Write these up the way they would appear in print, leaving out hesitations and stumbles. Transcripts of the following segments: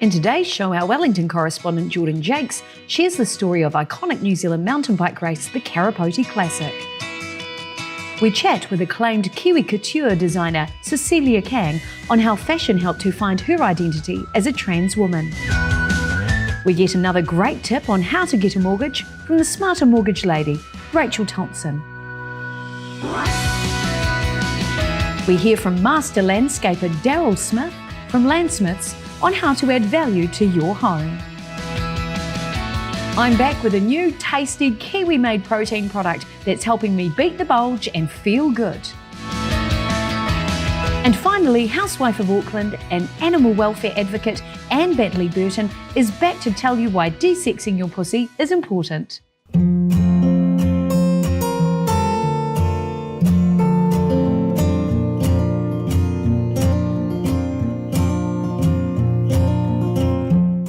In today's show, our Wellington correspondent Jordan Jakes shares the story of iconic New Zealand mountain bike race, the Karapoti Classic. We chat with acclaimed Kiwi couture designer Cecilia Kang on how fashion helped her find her identity as a trans woman. We get another great tip on how to get a mortgage from the smarter mortgage lady, Rachel Thompson. We hear from master landscaper Daryl Smith from Landsmiths on how to add value to your home. I'm back with a new tasty Kiwi-made protein product that's helping me beat the bulge and feel good. And finally, housewife of Auckland and animal welfare advocate Anne Bentley Burton is back to tell you why de-sexing your pussy is important.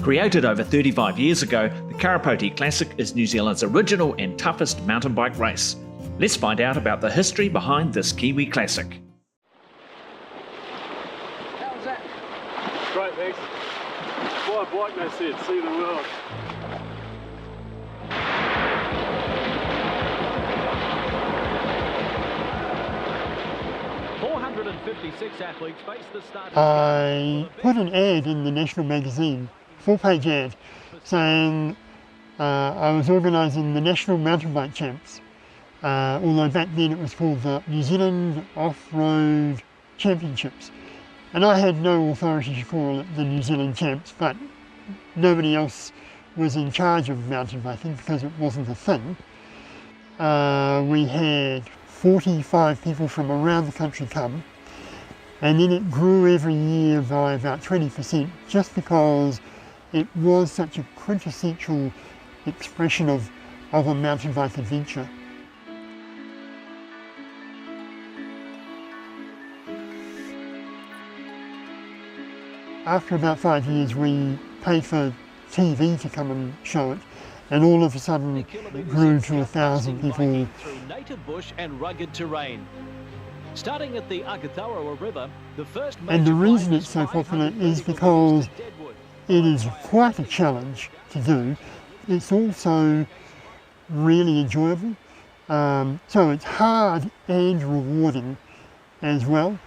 Created over 35 years ago, the Karapoti Classic is New Zealand's original and toughest mountain bike race. Let's find out about the history behind this Kiwi Classic. How's that? Great, thanks. Fly a bike, they said, see the world. Athletes face the start. I put an ad in the National magazine, full-page ad, saying I was organising the National Mountain Bike Champs, although back then it was called the New Zealand Off-Road Championships. And I had no authority to call it the New Zealand Champs, but nobody else was in charge of mountain biking because it wasn't a thing. We had 45 people from around the country come, and then it grew every year by about 20% just because it was such a quintessential expression of a mountain bike adventure. After about 5 years we paid for TV to come and show it, and all of a sudden it grew to 1,000 people. Through native bush and rugged terrain. Starting at the Akataurawa River, the first and the reason it's so popular is because it is quite a challenge to do. It's also really enjoyable. So it's hard and rewarding as well.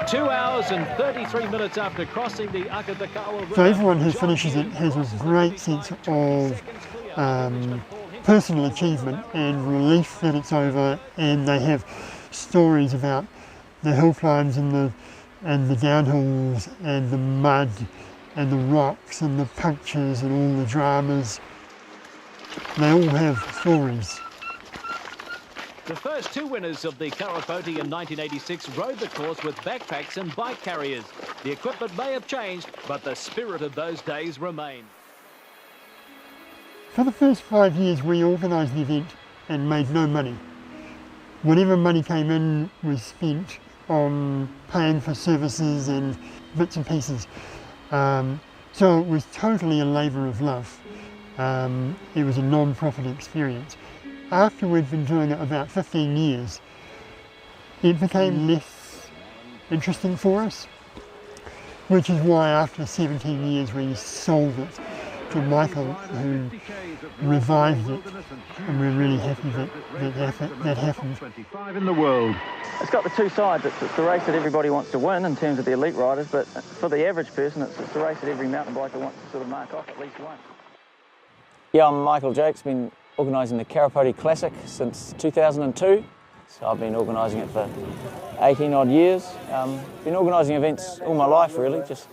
2 hours and 33 minutes after crossing the Akataurawa River. So everyone who finishes it has a great sense of personal achievement and relief that it's over, and they have stories about the hill climbs and the downhills and the mud and the rocks and the punctures and all the dramas. They all have stories. The first two winners of the Karapoti in 1986 rode the course with backpacks and bike carriers. The equipment may have changed, but the spirit of those days remained. For the first 5 years we organised the event and made no money. Whatever money came in was spent on paying for services and bits and pieces. So it was totally a labour of love. It was a non-profit experience. After we'd been doing it about 15 years, it became less interesting for us, which is why after 17 years we sold it to Michael, who revived it, and we're really happy that happened. 25 in the world. It's got the two sides. It's the race that everybody wants to win in terms of the elite riders, but for the average person, it's the race that every mountain biker wants to sort of mark off at least once. Yeah, I'm Michael Jakes, been organising the Karapoti Classic since 2002. So I've been organising it for 18 odd years. Been organising events all my life really, just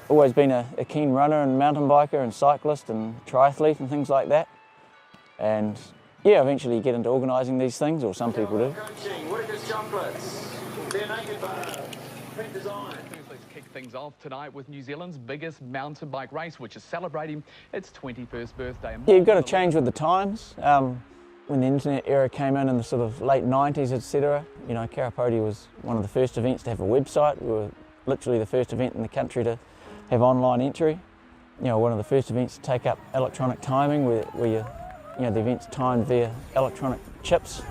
always been a keen runner and mountain biker and cyclist and triathlete and things like that. And yeah, eventually you get into organising these things, or some people do. Let's kick things off tonight with New Zealand's biggest mountain bike race, which is celebrating its 21st birthday. Yeah, you've got to change with the times. When the internet era came in the sort of late 90s, etc., you know, Karapoti was one of the first events to have a website. We were literally the first event in the country to have online entry. You know, one of the first events to take up electronic timing, where the event's timed via electronic chips.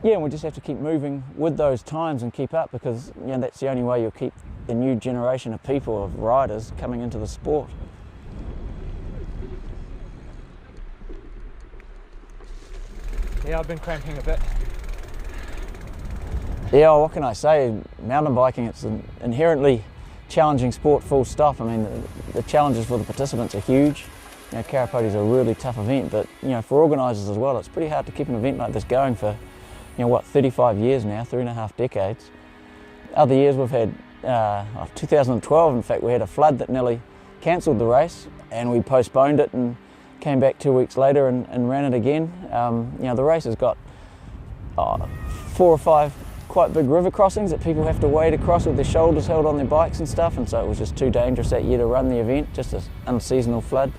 Yeah, and we just have to keep moving with those times and keep up, because that's the only way you'll keep the new generation of people, of riders coming into the sport. Yeah, I've been cramping a bit. Yeah, what can I say? Mountain biking, it's an inherently challenging sport, full stop. I mean, the challenges for the participants are huge. You know, Karapoti's a really tough event, but you know, for organisers as well, it's pretty hard to keep an event like this going for, 35 years now, 3.5 decades. Other years we've had, 2012 in fact, we had a flood that nearly cancelled the race, and we postponed it and came back 2 weeks later and ran it again. The race has got 4 or 5 quite big river crossings that people have to wade across with their shoulders held on their bikes and stuff, and so it was just too dangerous that year to run the event, just an unseasonal flood.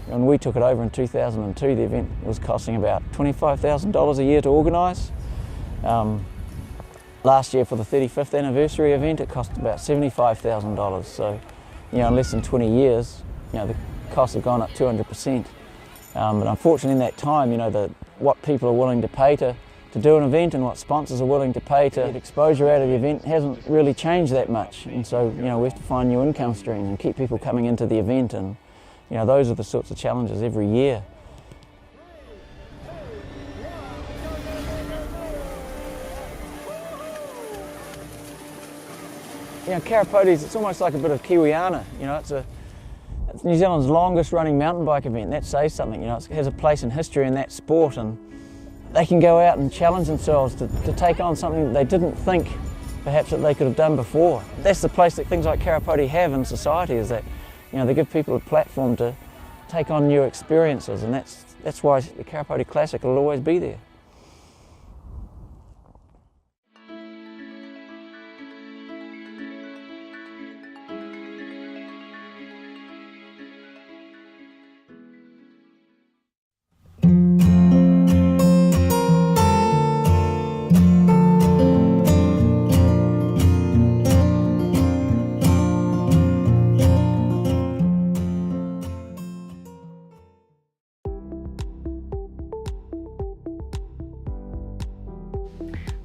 When we took it over in 2002, the event was costing about $25,000 a year to organise. Last year for the 35th anniversary event, it cost about $75,000. So, in less than 20 years, the costs have gone up 200%. But unfortunately in that time, what people are willing to pay to do an event and what sponsors are willing to pay to get exposure out of the event hasn't really changed that much. And so, we have to find new income streams and keep people coming into the event, and those are the sorts of challenges every year. Karapoti's, it's almost like a bit of Kiwiana. It's New Zealand's longest running mountain bike event. That says something. It has a place in history in that sport, and they can go out and challenge themselves to take on something that they didn't think perhaps that they could have done before. That's the place that things like Karapoti have in society, is that they give people a platform to take on new experiences, and that's why the Karapoti Classic will always be there.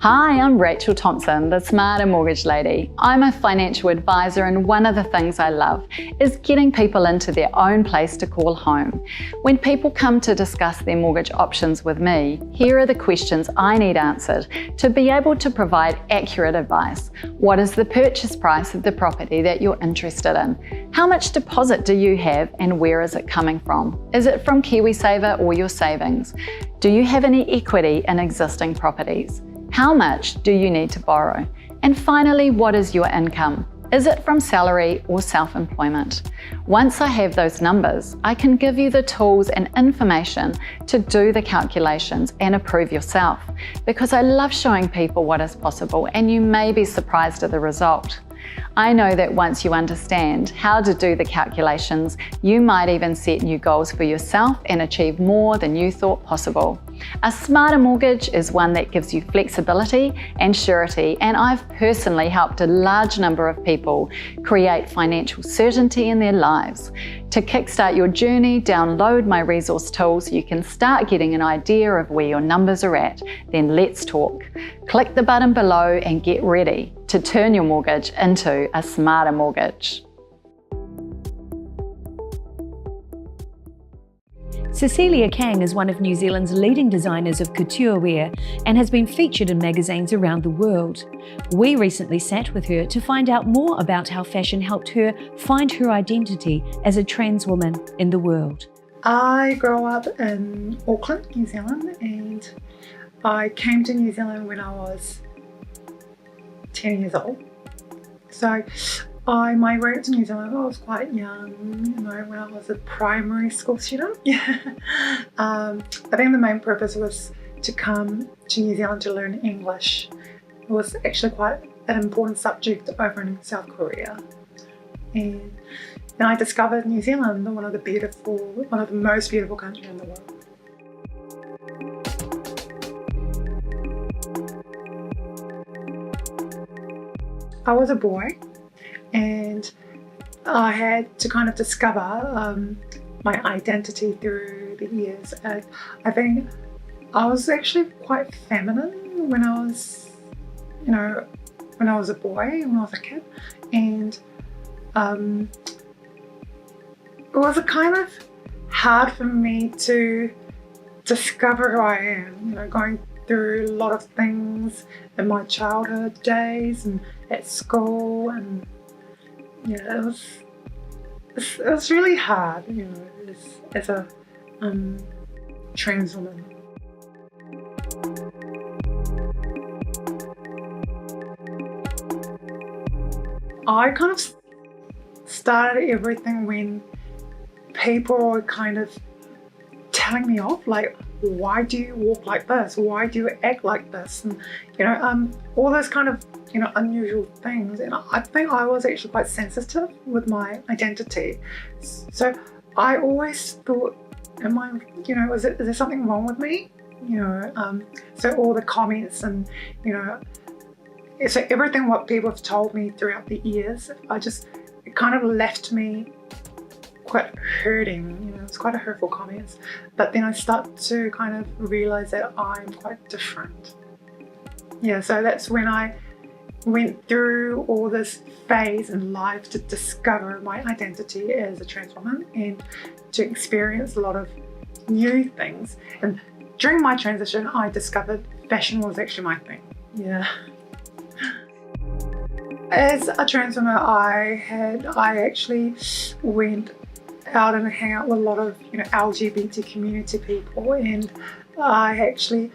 Hi, I'm Rachel Thompson, the Smarter Mortgage Lady. I'm a financial advisor, and one of the things I love is getting people into their own place to call home. When people come to discuss their mortgage options with me, here are the questions I need answered to be able to provide accurate advice. What is the purchase price of the property that you're interested in? How much deposit do you have, and where is it coming from? Is it from KiwiSaver or your savings? Do you have any equity in existing properties? How much do you need to borrow? And finally, what is your income? Is it from salary or self-employment? Once I have those numbers, I can give you the tools and information to do the calculations and approve yourself, because I love showing people what is possible, and you may be surprised at the result. I know that once you understand how to do the calculations, you might even set new goals for yourself and achieve more than you thought possible. A smarter mortgage is one that gives you flexibility and surety, and I've personally helped a large number of people create financial certainty in their lives. To kickstart your journey, download my resource tools so you can start getting an idea of where your numbers are at. Then let's talk. Click the button below and get ready to turn your mortgage into a smarter mortgage. Cecilia Kang is one of New Zealand's leading designers of couture wear and has been featured in magazines around the world. We recently sat with her to find out more about how fashion helped her find her identity as a trans woman in the world. I grew up in Auckland, New Zealand, and I came to New Zealand when I was 10 years old. So I migrated to New Zealand when I was quite young, when I was a primary school student. I think the main purpose was to come to New Zealand to learn English. It was actually quite an important subject over in South Korea. And then I discovered New Zealand, one of the most beautiful countries in the world. I was a boy, and I had to kind of discover my identity through the years. I think I was actually quite feminine when I was, when I was a boy, when I was a kid, and it was a kind of hard for me to discover who I am, you know, going through a lot of things in my childhood days and at school, and yeah, it was really hard, you know, as a trans woman. I kind of started everything when people were kind of telling me off, like, why do you walk like this? Why do you act like this? And, you know, all those kind of, you know, unusual things. And I think I was actually quite sensitive with my identity. So I always thought, am I, you know, is there something wrong with me? You know, so all the comments and, you know, so everything what people have told me throughout the years, it kind of left me quite hurting, you know, it's quite a hurtful comments. But then I start to kind of realize that I'm quite different. Yeah, so that's when I went through all this phase in life to discover my identity as a trans woman and to experience a lot of new things. And during my transition, I discovered fashion was actually my thing. Yeah. As a trans woman, I actually went out and hang out with a lot of, you know, LGBT community people, and I actually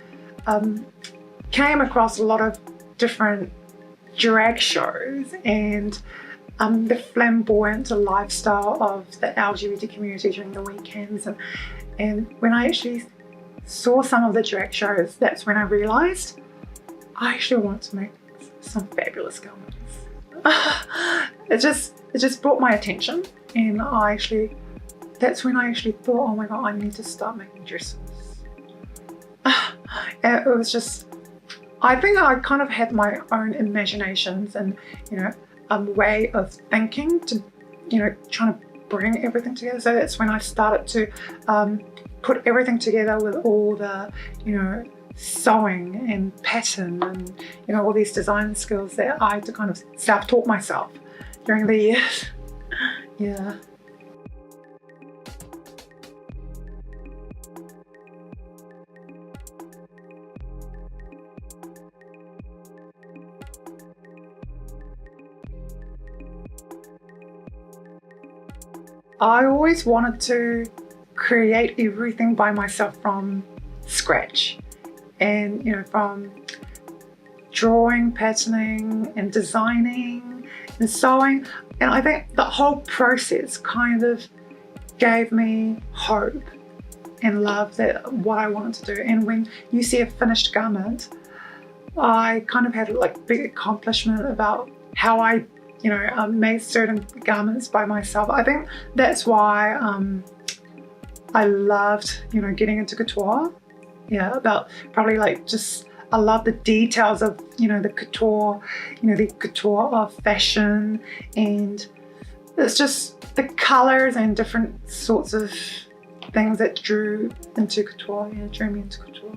came across a lot of different drag shows and the flamboyant lifestyle of the LGBT community during the weekends, and when I actually saw some of the drag shows, that's when I realized I actually want to make some fabulous garments. It just brought my attention, and that's when I actually thought, oh my god, I need to start making dresses. And it was just, I think I kind of had my own imaginations and, you know, a way of thinking to, you know, trying to bring everything together. So that's when I started to put everything together with all the, you know, sewing and pattern and, you know, all these design skills that I had to kind of self-taught myself during the years. Yeah. I always wanted to create everything by myself from scratch. And, you know, from drawing, patterning and designing and sewing. And I think the whole process kind of gave me hope and love that what I wanted to do. And when you see a finished garment, I kind of had like big accomplishment about how I, you know, made certain garments by myself. I think that's why I loved, you know, getting into couture. Yeah, about probably like just, I love the details of, you know, the couture, you know, the couture of fashion, and it's just the colors and different sorts of things that drew into couture, yeah, drew me into couture.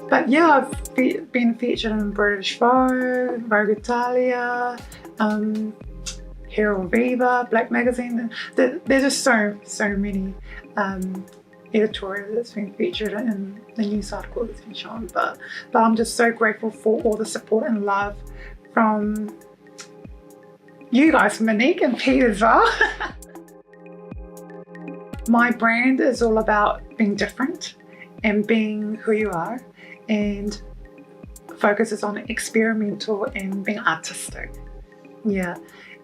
But yeah, I've been featured in British Vogue, Vogue Italia, Hero Viva, Black Magazine. There's just so many editorials that's been featured in the news article that's been shown. But I'm just so grateful for all the support and love from you guys, Monique and Pete as well. My brand is all about being different and being who you are, and focuses on experimental and being artistic. Yeah,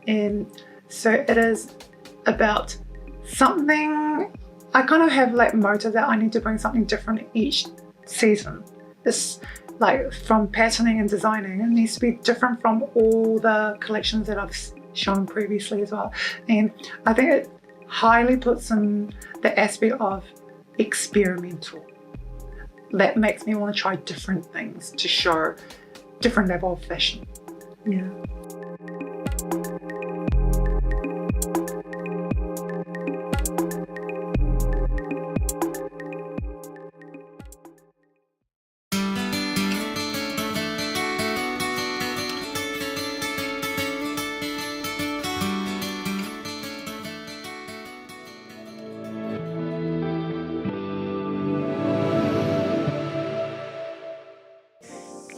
and so it is about something, I kind of have like motive that I need to bring something different each season. It's like from patterning and designing, it needs to be different from all the collections that I've shown previously as well. And I think it highly puts in the aspect of experimental. That makes me want to try different things to show different level of fashion. Yeah.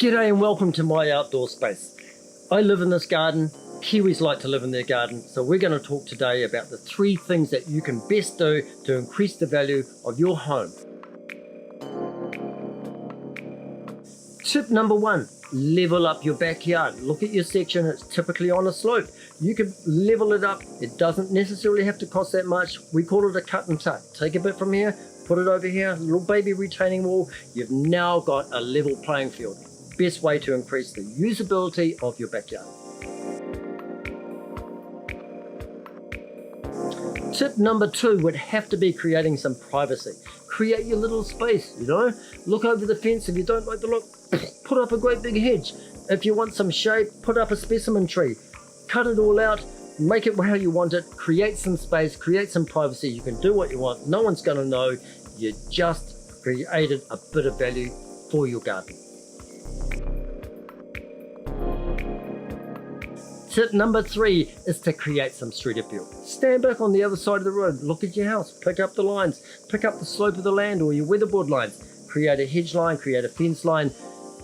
G'day and welcome to my outdoor space. I live in this garden, Kiwis like to live in their garden, so we're going to talk today about the 3 things that you can best do to increase the value of your home. Tip number 1, level up your backyard. Look at your section, it's typically on a slope. You can level it up, it doesn't necessarily have to cost that much. We call it a cut and tuck. Take a bit from here, put it over here, little baby retaining wall. You've now got a level playing field. Best way to increase the usability of your backyard. Tip number 2 would have to be creating some privacy. Create your little space, you know. Look over the fence. If you don't like the look, put up a great big hedge. If you want some shade, put up a specimen tree. Cut it all out, make it how you want it, create some space, create some privacy. You can do what you want. No one's going to know. You just created a bit of value for your garden. Tip number 3 is to create some street appeal. Stand back on the other side of the road, look at your house, pick up the lines, pick up the slope of the land or your weatherboard lines, create a hedge line, create a fence line,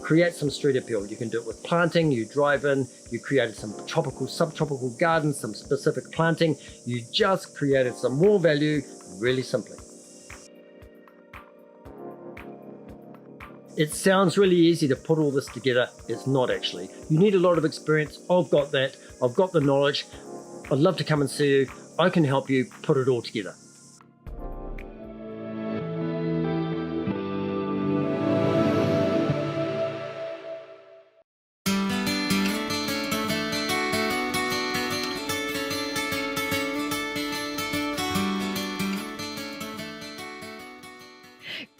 create some street appeal. You can do it with planting, you drive in, you created some tropical, subtropical gardens, some specific planting, you just created some more value really simply. It sounds really easy to put all this together. It's not actually. You need a lot of experience. I've got that. I've got the knowledge. I'd love to come and see you. I can help you put it all together.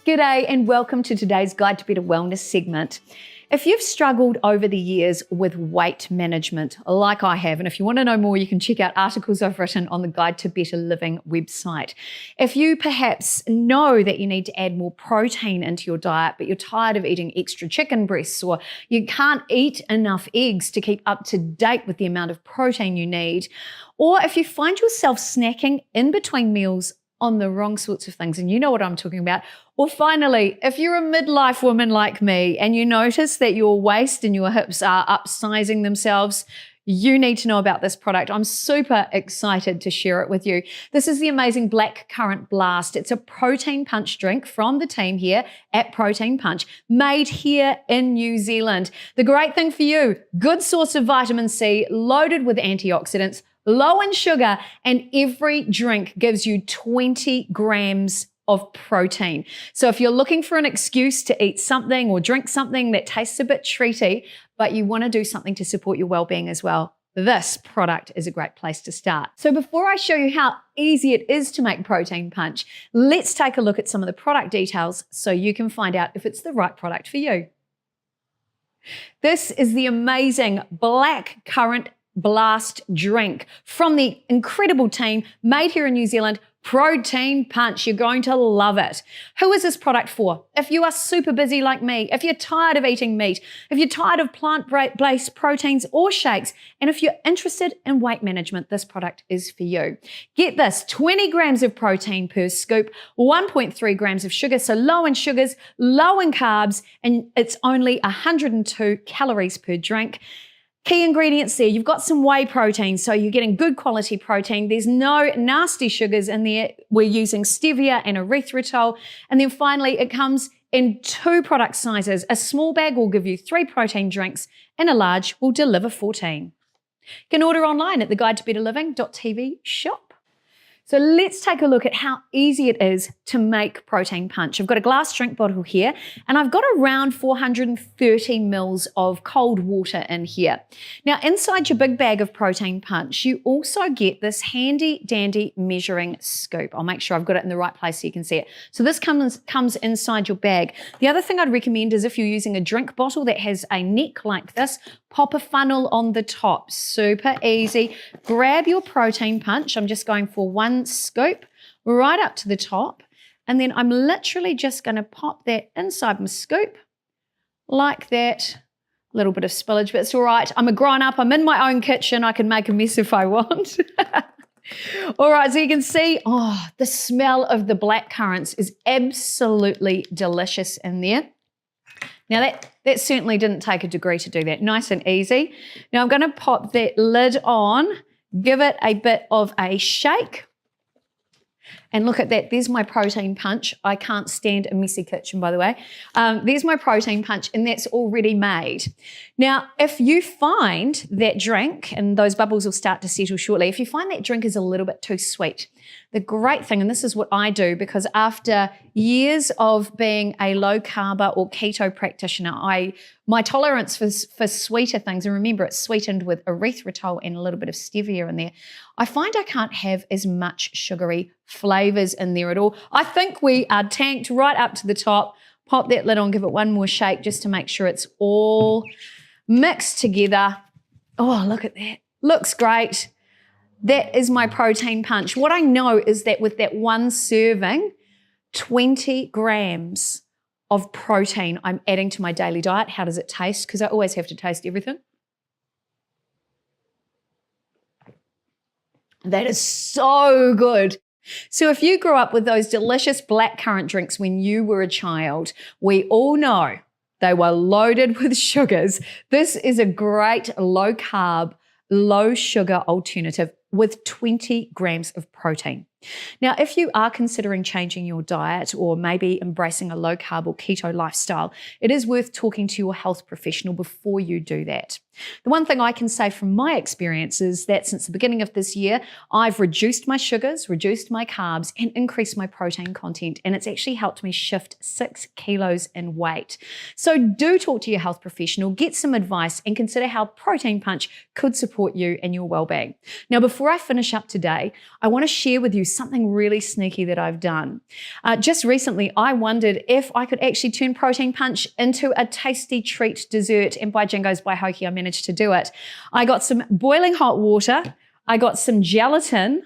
G'day and welcome to today's Guide to Better Wellness segment. If you've struggled over the years with weight management, like I have, and if you want to know more, you can check out articles I've written on the Guide to Better Living website. If you perhaps know that you need to add more protein into your diet, but you're tired of eating extra chicken breasts, or you can't eat enough eggs to keep up to date with the amount of protein you need, or if you find yourself snacking in between meals on the wrong sorts of things, and you know what I'm talking about. Or finally, if you're a midlife woman like me and you notice that your waist and your hips are upsizing themselves, you need to know about this product. I'm super excited to share it with you. This is the amazing Black Currant Blast. It's a protein punch drink from the team here at Protein Punch, made here in New Zealand. The great thing for you, good source of vitamin C, loaded with antioxidants, low in sugar, and every drink gives you 20 grams of protein. So if you're looking for an excuse to eat something or drink something that tastes a bit treaty, but you want to do something to support your well-being as well, this product is a great place to start. So before I show you how easy it is to make Protein Punch, let's take a look at some of the product details so you can find out if it's the right product for you. This is the amazing Black Currant Blast drink from the incredible team made here in New Zealand, Protein Punch. You're going to love it. Who is this product for? If you are super busy like me, if you're tired of eating meat, if you're tired of plant-based proteins or shakes, and if you're interested in weight management, this product is for you. Get this, 20 grams of protein per scoop, 1.3 grams of sugar, so low in sugars, low in carbs, and it's only 102 calories per drink. Key ingredients there, you've got some whey protein, so you're getting good quality protein. There's no nasty sugars in there. We're using stevia and erythritol. And then finally, it comes in 2 product sizes. A small bag will give you 3 protein drinks and a large will deliver 14. You can order online at theguidetobetterliving.tv shop. So let's take a look at how easy it is to make Protein Punch. I've got a glass drink bottle here, and I've got around 430 mils of cold water in here. Now, inside your big bag of Protein Punch, you also get this handy dandy measuring scoop. I'll make sure I've got it in the right place so you can see it. So this comes inside your bag. The other thing I'd recommend is if you're using a drink bottle that has a neck like this, pop a funnel on the top. Super easy. Grab your Protein Punch. I'm just going for 1 scoop right up to the top, and then I'm literally just going to pop that inside my scoop like that. A little bit of spillage, but it's all right. I'm a grown-up. I'm in my own kitchen. I can make a mess if I want. All right, so you can see, the smell of the black currants is absolutely delicious in there. Now that certainly didn't take a degree to do that. Nice and easy. Now I'm going to pop that lid on, give it a bit of a shake. And look at that, there's my protein punch. I can't stand a messy kitchen, by the way. There's my protein punch, and that's already made. Now, if you find that drink, and those bubbles will start to settle shortly, if you find that drink is a little bit too sweet, the great thing, and this is what I do, because after years of being a low carb or keto practitioner, my tolerance for sweeter things, and remember it's sweetened with erythritol and a little bit of stevia in there, I find I can't have as much sugary flavors in there at all. I think we are tanked right up to the top. Pop that lid on, give it one more shake just to make sure it's all mixed together. Oh, look at that. Looks great. That is my protein punch. What I know is that with that one serving, 20 grams of protein I'm adding to my daily diet. How does it taste? Because I always have to taste everything. That is so good. So if you grew up with those delicious blackcurrant drinks when you were a child, we all know they were loaded with sugars. This is a great low carb, low sugar alternative with 20 grams of protein. Now, if you are considering changing your diet or maybe embracing a low carb or keto lifestyle, it is worth talking to your health professional before you do that. The one thing I can say from my experience is that since the beginning of this year, I've reduced my sugars, reduced my carbs, and increased my protein content, and it's actually helped me shift 6 kilos in weight. So do talk to your health professional, get some advice, and consider how Protein Punch could support you and your well-being. Now, before I finish up today, I want to share with you something really sneaky that I've done. Just recently, I wondered if I could actually turn Protein Punch into a tasty treat dessert, and by Jingoes by Hoki, I managed to do it. I got some boiling hot water, I got some gelatin,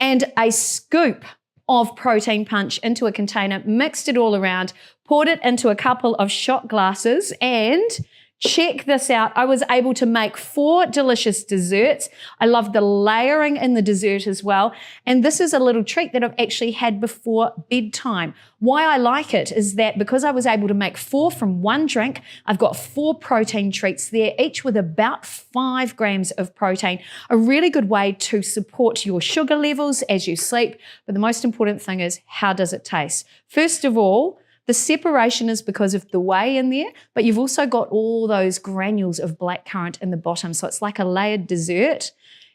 and a scoop of Protein Punch into a container, mixed it all around, poured it into a couple of shot glasses, and check this out. I was able to make 4 delicious desserts. I love the layering in the dessert as well. And this is a little treat that I've actually had before bedtime. Why I like it is that because I was able to make 4 from one drink, I've got 4 protein treats there, each with about 5 grams of protein. A really good way to support your sugar levels as you sleep. But the most important thing is, how does it taste? First of all, the separation is because of the whey in there, but you've also got all those granules of blackcurrant in the bottom. So it's like a layered dessert.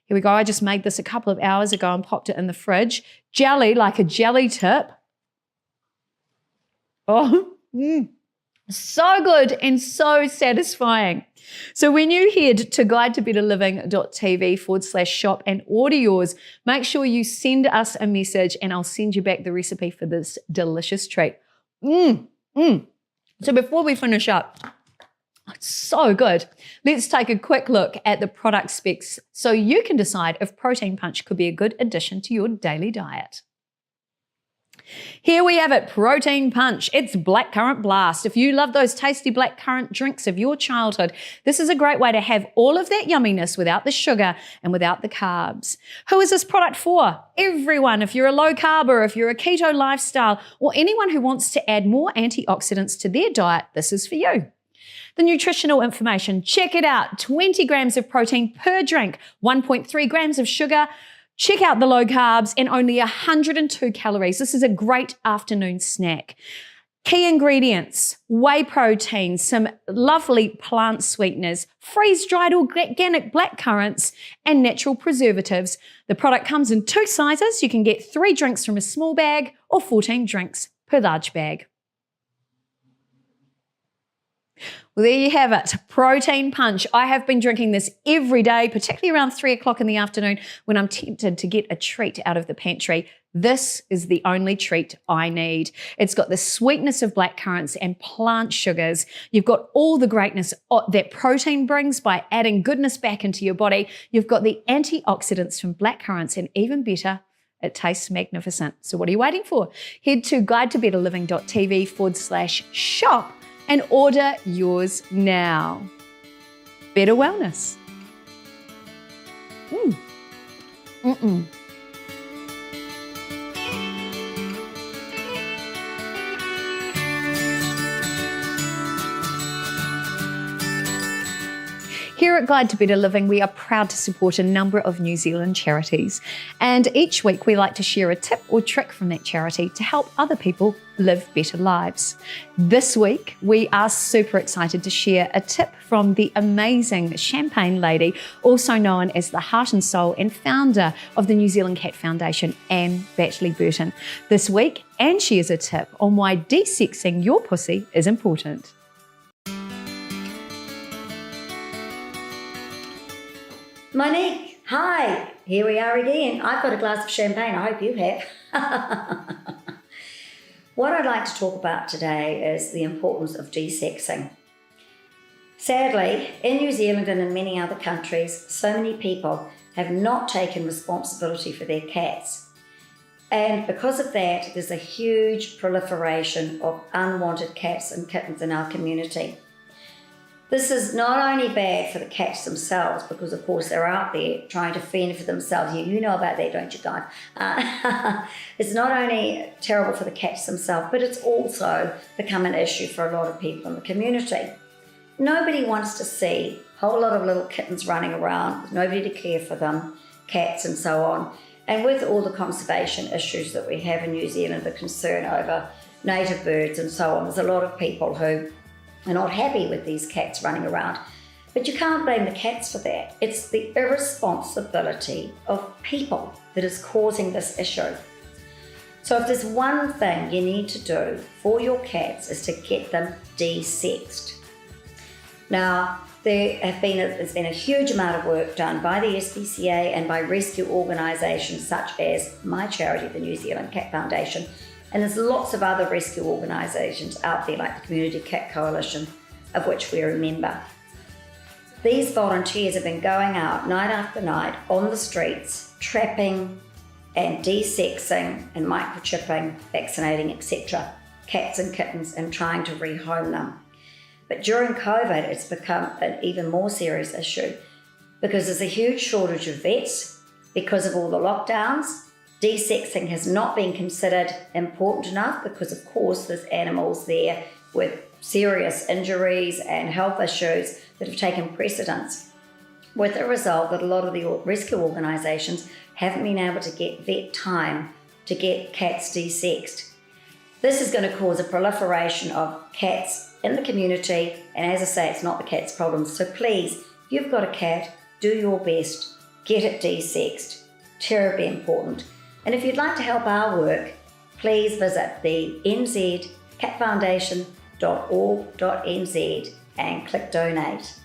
Here we go. I just made this a couple of hours ago and popped it in the fridge. Jelly, like a jelly tip. Oh, so good and so satisfying. So when you head to guidetobetterliving.tv/shop and order yours, make sure you send us a message and I'll send you back the recipe for this delicious treat. So before we finish up, it's so good. Let's take a quick look at the product specs so you can decide if Protein Punch could be a good addition to your daily diet. Here we have it, Protein Punch. It's Blackcurrant Blast. If you love those tasty blackcurrant drinks of your childhood, this is a great way to have all of that yumminess without the sugar and without the carbs. Who is this product for? Everyone. If you're a low carber, if you're a keto lifestyle, or anyone who wants to add more antioxidants to their diet, this is for you. The nutritional information, check it out. 20 grams of protein per drink, 1.3 grams of sugar. Check out the low carbs and only 102 calories. This is a great afternoon snack. Key ingredients, whey protein, some lovely plant sweeteners, freeze-dried organic blackcurrants, and natural preservatives. The product comes in 2 sizes. You can get 3 drinks from a small bag or 14 drinks per large bag. Well, there you have it, Protein Punch. I have been drinking this every day, particularly around 3 o'clock in the afternoon when I'm tempted to get a treat out of the pantry. This is the only treat I need. It's got the sweetness of blackcurrants and plant sugars. You've got all the greatness that protein brings by adding goodness back into your body. You've got the antioxidants from blackcurrants, and even better, it tastes magnificent. So what are you waiting for? Head to guidetobetterliving.tv/shop and order yours now. Better wellness. at Guide to Better Living, we are proud to support a number of New Zealand charities. And each week we like to share a tip or trick from that charity to help other people live better lives. This week, we are super excited to share a tip from the amazing Champagne lady, also known as the heart and soul and founder of the New Zealand Cat Foundation, Anne Batchley Burton. This week, Anne shares a tip on why de-sexing your pussy is important. Monique, hi, here we are again. I've got a glass of champagne, I hope you have. What I'd like to talk about today is the importance of de-sexing. Sadly, in New Zealand and in many other countries, so many people have not taken responsibility for their cats. And because of that, there's a huge proliferation of unwanted cats and kittens in our community. This is not only bad for the cats themselves, because of course they're out there trying to fend for themselves. You know about that, don't you, guys? It's not only terrible for the cats themselves, but it's also become an issue for a lot of people in the community. Nobody wants to see a whole lot of little kittens running around, with nobody to care for them, cats and so on. And with all the conservation issues that we have in New Zealand, the concern over native birds and so on, there's a lot of people who are not happy with these cats running around. But you can't blame the cats for that. It's the irresponsibility of people that is causing this issue. So if there's one thing you need to do for your cats is to get them de-sexed. Now, there's been a huge amount of work done by the SPCA and by rescue organisations such as my charity, the New Zealand Cat Foundation, and there's lots of other rescue organisations out there like the Community Cat Coalition, of which we're a member. These volunteers have been going out night after night on the streets, trapping and de-sexing and microchipping, vaccinating, etc., cats and kittens and trying to rehome them. But during COVID, it's become an even more serious issue because there's a huge shortage of vets because of all the lockdowns. De-sexing has not been considered important enough because, of course, there's animals there with serious injuries and health issues that have taken precedence, with the result that a lot of the rescue organisations haven't been able to get vet time to get cats de-sexed. This is going to cause a proliferation of cats in the community, and as I say, it's not the cat's problem. So please, if you've got a cat, do your best, get it de-sexed. Terribly important. And if you'd like to help our work, please visit the nzcatfoundation.org.nz and click donate.